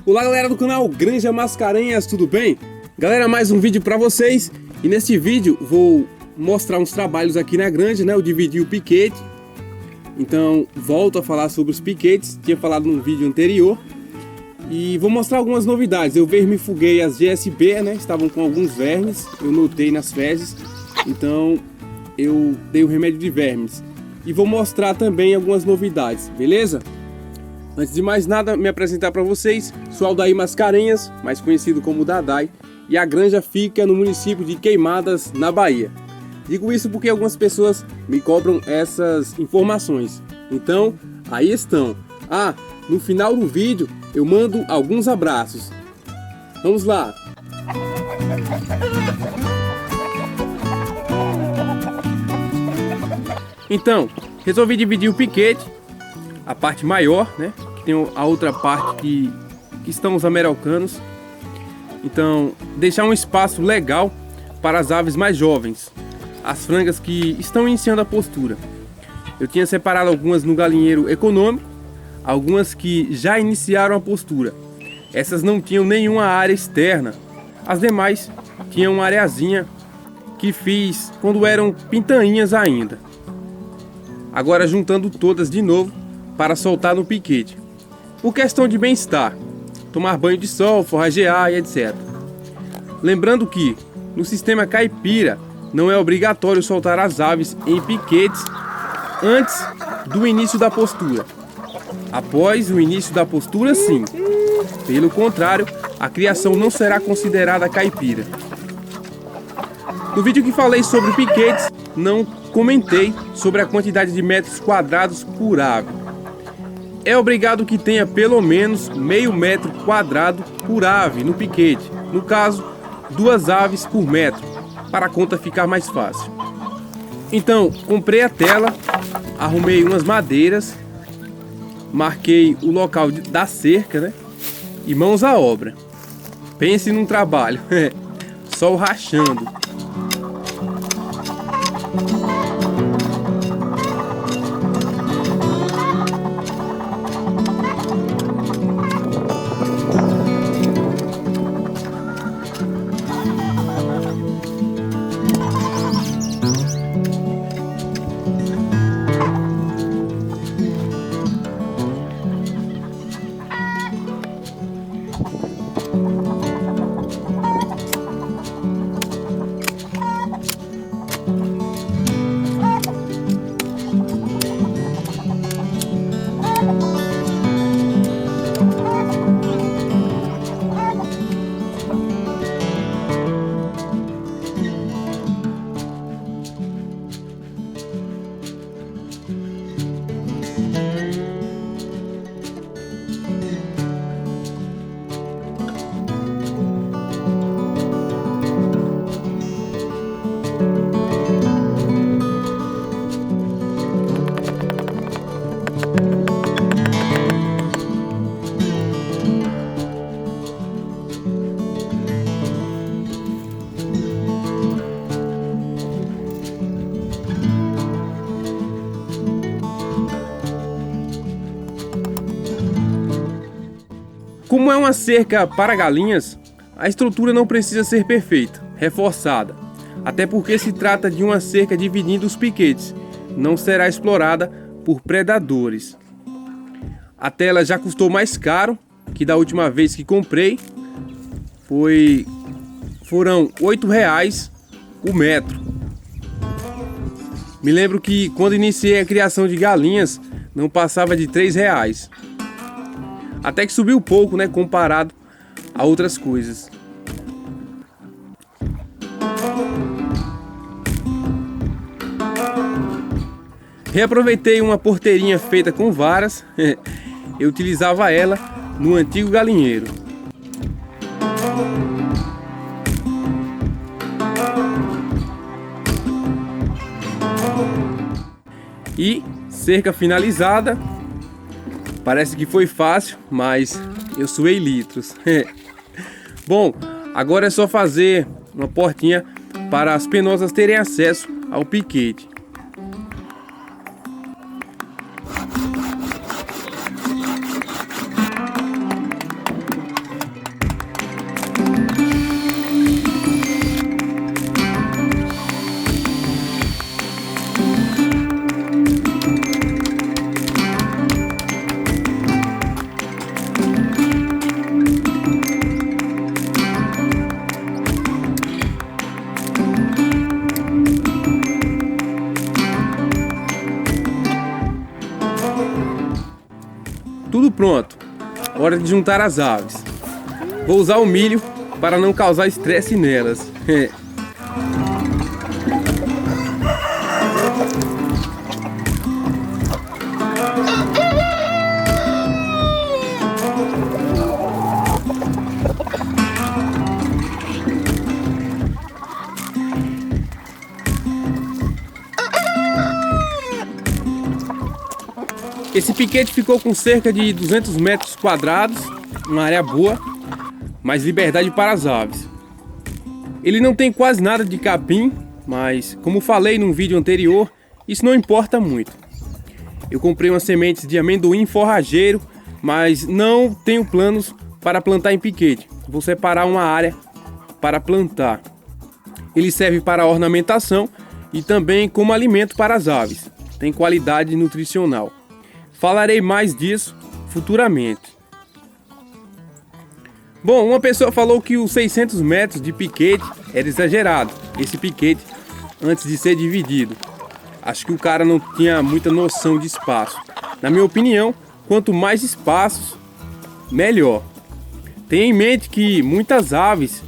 Olá galera do canal Granja Mascarenhas, tudo bem? Galera, mais um vídeo para vocês. E neste vídeo vou mostrar uns trabalhos aqui na granja, né? Eu dividi o piquete. Então volto a falar sobre os piquetes. Tinha falado num vídeo anterior. E vou mostrar algumas novidades. Eu vermifuguei as GSB, né? Estavam com alguns vermes. Eu notei nas fezes. Então eu dei o remédio de vermes. E vou mostrar também algumas novidades, beleza? Antes de mais nada, me apresentar para vocês. Sou Aldair Mascarenhas, mais conhecido como Dadai. E a granja fica no município de Queimadas, na Bahia. Digo isso porque algumas pessoas me cobram essas informações. Então, aí estão. No final do vídeo eu mando alguns abraços. Vamos lá! Então, resolvi dividir o piquete, a parte maior, né? Que tem a outra parte que estão os americanos. Então, deixar um espaço legal para as aves mais jovens, as frangas que estão iniciando a postura. Eu tinha separado algumas no galinheiro econômico, algumas que já iniciaram a postura. Essas não tinham nenhuma área externa, as demais tinham uma areazinha que fiz quando eram pintainhas ainda. Agora juntando todas de novo para soltar no piquete. Por questão de bem-estar, tomar banho de sol, forragear e etc. Lembrando que no sistema caipira não é obrigatório soltar as aves em piquetes antes do início da postura. Após o início da postura, sim. Pelo contrário, a criação não será considerada caipira. No vídeo que falei sobre piquetes, não comentei sobre a quantidade de metros quadrados por ave. É obrigado que tenha pelo menos meio metro quadrado por ave no piquete. No caso, 2 aves por metro, para a conta ficar mais fácil. Então, comprei a tela, arrumei umas madeiras, marquei o local da cerca, né? E mãos à obra. Pense num trabalho, sol rachando. Como é uma cerca para galinhas, a estrutura não precisa ser perfeita, reforçada. Até porque se trata de uma cerca dividindo os piquetes, não será explorada por predadores. A tela já custou mais caro que da última vez que comprei, foram R$8 o metro. Me lembro que quando iniciei a criação de galinhas, não passava de R$3. Até que subiu pouco, né, comparado a outras coisas. Reaproveitei uma porteirinha feita com varas. Eu utilizava ela no antigo galinheiro. E cerca finalizada. Parece que foi fácil, mas eu suei litros. Bom, agora é só fazer uma portinha para as penosas terem acesso ao piquete. tudo pronto. Hora de juntar as aves. Vou usar o milho para não causar estresse nelas. Esse piquete ficou com cerca de 200 metros quadrados, uma área boa, mais liberdade para as aves. Ele não tem quase nada de capim, mas como falei num vídeo anterior, isso não importa muito. Eu comprei umas sementes de amendoim forrageiro, mas não tenho planos para plantar em piquete. Vou separar uma área para plantar. Ele serve para ornamentação e também como alimento para as aves. Tem qualidade nutricional. Falarei mais disso futuramente. Bom, uma pessoa falou que os 600 metros de piquete era exagerado. Esse piquete antes de ser dividido. Acho que o cara não tinha muita noção de espaço. Na minha opinião, quanto mais espaços, melhor. Tenha em mente que muitas aves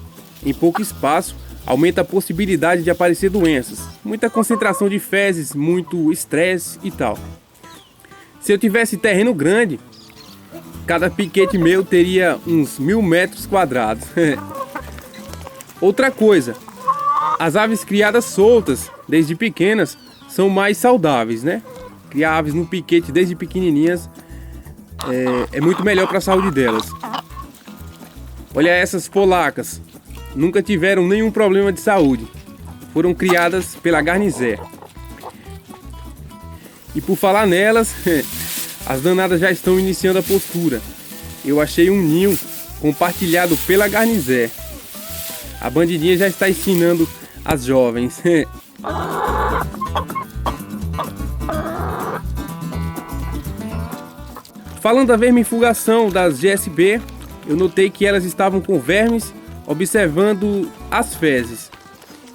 em pouco espaço aumenta a possibilidade de aparecer doenças. Muita concentração de fezes, muito estresse e tal. Se eu tivesse terreno grande, cada piquete meu teria uns 1000 metros quadrados. Outra coisa, as aves criadas soltas, desde pequenas, são mais saudáveis, né? Criar aves no piquete desde pequenininhas é muito melhor para a saúde delas. Olha essas polacas, nunca tiveram nenhum problema de saúde. Foram criadas pela Garnizer. E por falar nelas, as danadas já estão iniciando a postura. Eu achei um ninho compartilhado pela Garnizer. A bandidinha já está ensinando as jovens. Falando da vermifugação das GSB, eu notei que elas estavam com vermes observando as fezes.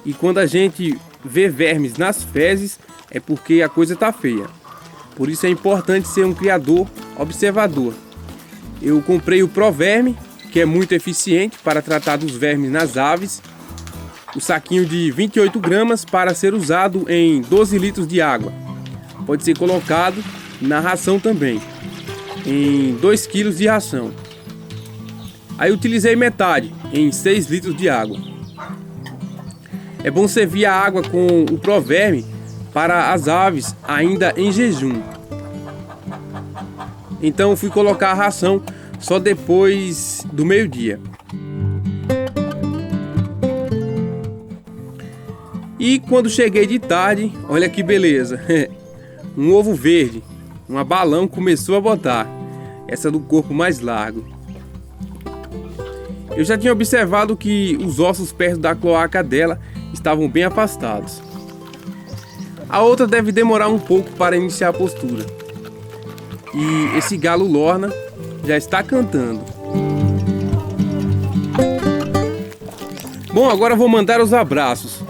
E quando a gente vê vermes nas fezes, é porque a coisa está feia. Por isso é importante ser um criador observador. Eu comprei o Proverme, que é muito eficiente para tratar dos vermes nas aves. O saquinho de 28 gramas para ser usado em 12 litros de água. Pode ser colocado na ração também, em 2 kg de ração. Aí utilizei metade, em 6 litros de água. É bom servir a água com o Proverme para as aves ainda em jejum. Então fui colocar a ração só depois do meio-dia. E quando cheguei de tarde, olha que beleza, um ovo verde, uma balão começou a botar, essa do corpo mais largo. Eu já tinha observado que os ossos perto da cloaca dela estavam bem afastados. A outra deve demorar um pouco para iniciar a postura. E esse galo Lorna já está cantando. Bom, agora vou mandar os abraços.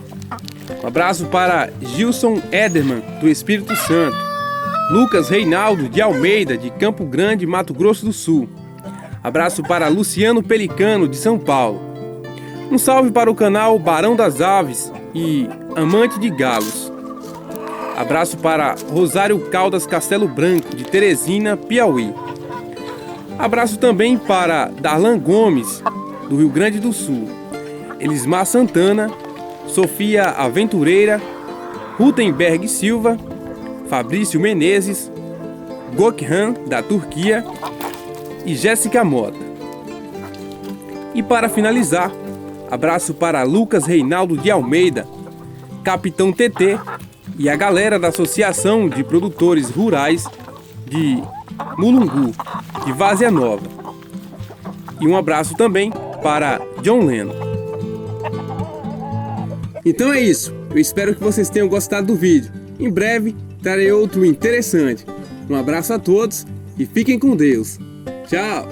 Um abraço para Gilson Ederman, do Espírito Santo. Lucas Reinaldo de Almeida, de Campo Grande, Mato Grosso do Sul. Abraço para Luciano Pelicano, de São Paulo. Um salve para o canal Barão das Aves e Amante de Galos. Abraço para Rosário Caldas Castelo Branco, de Teresina, Piauí. Abraço também para Darlan Gomes, do Rio Grande do Sul. Elismar Santana, Sofia Aventureira, Rutenberg Silva, Fabrício Menezes, Gökhan, da Turquia, e Jéssica Mota. E para finalizar, abraço para Lucas Reinaldo de Almeida, Capitão TT e a galera da Associação de Produtores Rurais de Mulungu, de Várzea Nova. E um abraço também para John Lennon. Então é isso, eu espero que vocês tenham gostado do vídeo. Em breve trarei outro interessante. Um abraço a todos e fiquem com Deus. Tchau!